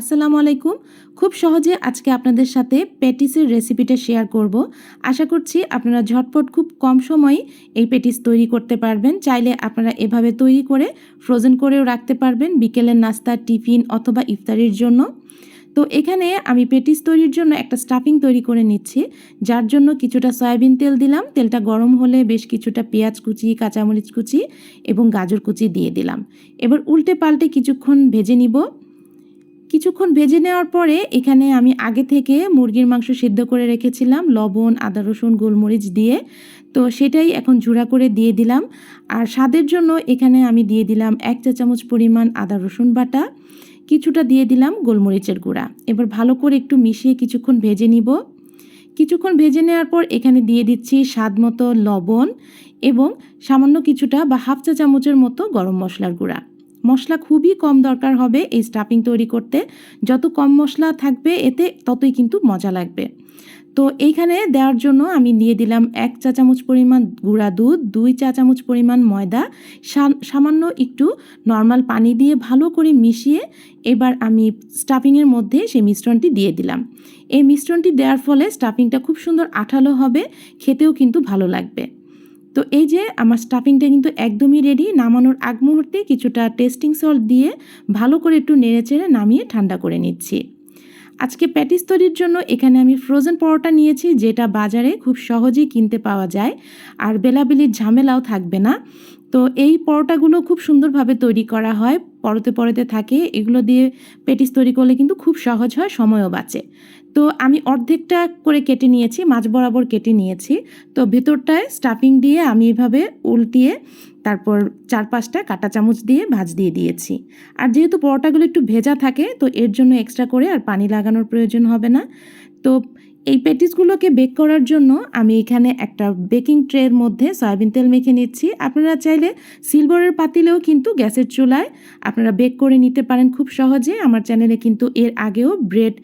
আসসালামু আলাইকুম। খুব সহজে আজকে আপনাদের সাথে প্যাটিসের রেসিপিটা শেয়ার করব। আশা করছি আপনারা ঝটপট খুব কম সময়ে এই প্যাটিস তৈরি করতে পারবেন। চাইলে আপনারা এভাবে তৈরি করে ফ্রোজেন করেও রাখতে পারবেন বিকেলের নাস্তা, টিফিন অথবা ইফতারির জন্য। তো এখানে আমি প্যাটিস তৈরির জন্য একটা স্টাফিং তৈরি করে নিচ্ছি, যার জন্য কিছুটা সয়াবিন তেল দিলাম। তেলটা গরম হলে বেশ কিছুটা পেঁয়াজ কুচি, কাঁচামরিচ কুচি এবং গাজর কুচি দিয়ে দিলাম। এবার উল্টে পাল্টে কিছুক্ষণ ভেজে নিব। কিছুক্ষণ ভেজে নেওয়ার পরে এখানে আমি আগে থেকে মুরগির মাংস সিদ্ধ করে রেখেছিলাম লবণ, আদা, রসুন, গোলমরিচ দিয়ে। তো সেটাই এখন ঝুড়া করে দিয়ে দিলাম। আর স্বাদের জন্য এখানে আমি দিয়ে দিলাম 1 চা চামচ পরিমাণ আদা রসুন বাটা, কিছুটা দিয়ে দিলাম গোলমরিচের গুঁড়া। এবার ভালো করে একটু মিশিয়ে কিছুক্ষণ ভেজে নিব। কিছুক্ষণ ভেজে নেওয়ার পর এখানে দিয়ে দিচ্ছি স্বাদ মতো লবণ এবং সামান্য কিছুটা বা হাফ চা চামচের মতো গরম মশলার গুঁড়া। মশলা খুবই কম দরকার হবে এই স্টাফিং তৈরি করতে। যত কম মশলা থাকবে এতে ততই কিন্তু মজা লাগবে। তো এইখানে দেওয়ার জন্য আমি দিয়ে দিলাম 1 চা চামচ পরিমাণ গুঁড়া দুধ, 2 চা চামচ পরিমাণ ময়দা, সামান্য একটু নর্মাল পানি দিয়ে ভালো করে মিশিয়ে এবার আমি স্টাফিংয়ের মধ্যে সেই মিশ্রণটি দিয়ে দিলাম। এই মিশ্রণটি দেওয়ার ফলে স্টাফিংটা খুব সুন্দর আঠালো হবে, খেতেও কিন্তু ভালো লাগবে। তো এই যে আমার স্টাফিংটা কিন্তু একদমই রেডি। নামানোর আগ মুহূর্তে কিছুটা টেস্টিং সল্ট দিয়ে ভালো করে একটু নেড়েচেড়ে নামিয়ে ঠান্ডা করে নিচ্ছি। আজকে প্যাটিস তৈরির জন্য এখানে আমি ফ্রোজেন পরোটা নিয়েছি, যেটা বাজারে খুব সহজেই কিনতে পাওয়া যায় আর বেলাবেলির ঝামেলাও থাকবে না। তো এই পরোটাগুলো খুব সুন্দরভাবে তৈরি করা হয়, পরতে পরতে থাকে। এগুলো দিয়ে প্যাটিস তৈরি করলে কিন্তু খুব সহজ হয়, সময়ও বাঁচে। তো আমি অর্ধেকটা করে কেটে নিয়েছি, মাঝ বরাবর কেটে নিয়েছি। তো ভেতরটায় স্টাফিং দিয়ে আমি এভাবে উল্টিয়ে তারপর 4-5টা কাঁটা চামচ দিয়ে ভাঁজ দিয়ে দিয়েছি। আর যেহেতু পরোটাগুলো একটু ভেজা থাকে তো এর জন্য এক্সট্রা করে আর পানি লাগানোর প্রয়োজন হবে না। তো এই প্যাটিসগুলোকে বেক করার জন্য আমি এখানে একটা বেকিং ট্রের মধ্যে সয়াবিন তেল মেখে নিচ্ছি। আপনারা চাইলে সিলভারের পাতিলেও কিন্তু গ্যাসের চুলায় আপনারা বেক করে নিতে পারেন খুব সহজে। আমার চ্যানেলে কিন্তু এর আগেও ব্রেড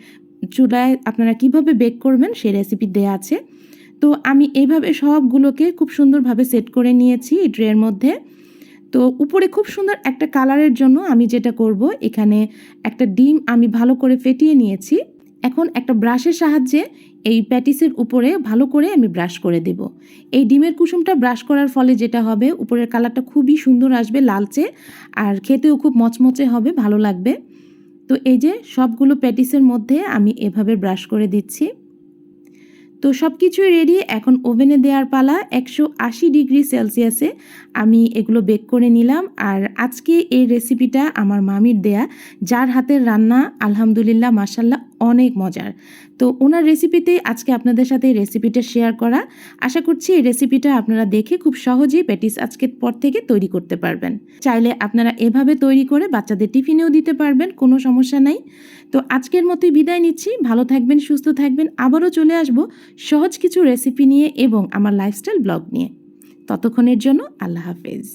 চুলায় আপনারা কিভাবে বেক করবেন সেই রেসিপি দেওয়া আছে। তো আমি এইভাবে সবগুলোকে খুব সুন্দরভাবে সেট করে নিয়েছি এই ট্রের মধ্যে। তো উপরে খুব সুন্দর একটা কালারের জন্য আমি যেটা করব, এখানে একটা ডিম আমি ভালো করে ফেটিয়ে নিয়েছি। এখন একটা ব্রাশের সাহায্যে এই প্যাটিসের উপরে ভালো করে আমি ব্রাশ করে দেব। এই ডিমের কুসুমটা ব্রাশ করার ফলে যেটা হবে, উপরের কালারটা খুবই সুন্দর আসবে, লালচে, আর খেতেও খুব মচমচে হবে, ভালো লাগবে। তো এই যে সবগুলো প্যাটিসের মধ্যে আমি এভাবে ব্রাশ করে দিচ্ছি। তো সব কিছুই রেডি। এখন ওভেনে দেওয়ার পালা। 180 ডিগ্রি সেলসিয়াসে আমি এগুলো বেক করে নিলাম। আর আজকে এই রেসিপিটা আমার মামির দেয়া, যার হাতের রান্না আলহামদুলিল্লাহ মাশাল্লাহ অনেক মজার। তো ওনার রেসিপিতেই আজকে আপনাদের সাথে এই রেসিপিটা শেয়ার করা। আশা করছি এই রেসিপিটা আপনারা দেখে খুব সহজেই প্যাটিস আজকের পর থেকে তৈরি করতে পারবেন। চাইলে আপনারা এভাবে তৈরি করে বাচ্চাদের টিফিনেও দিতে পারবেন, কোনো সমস্যা নাই। তো আজকের মতোই বিদায় নিচ্ছি। ভালো থাকবেন, সুস্থ থাকবেন। আবারও চলে আসবো সহজ কিছু রেসিপি নিয়ে এবং আমার লাইফস্টাইল ব্লগ নিয়ে। ততক্ষণের জন্য আল্লাহ হাফেজ।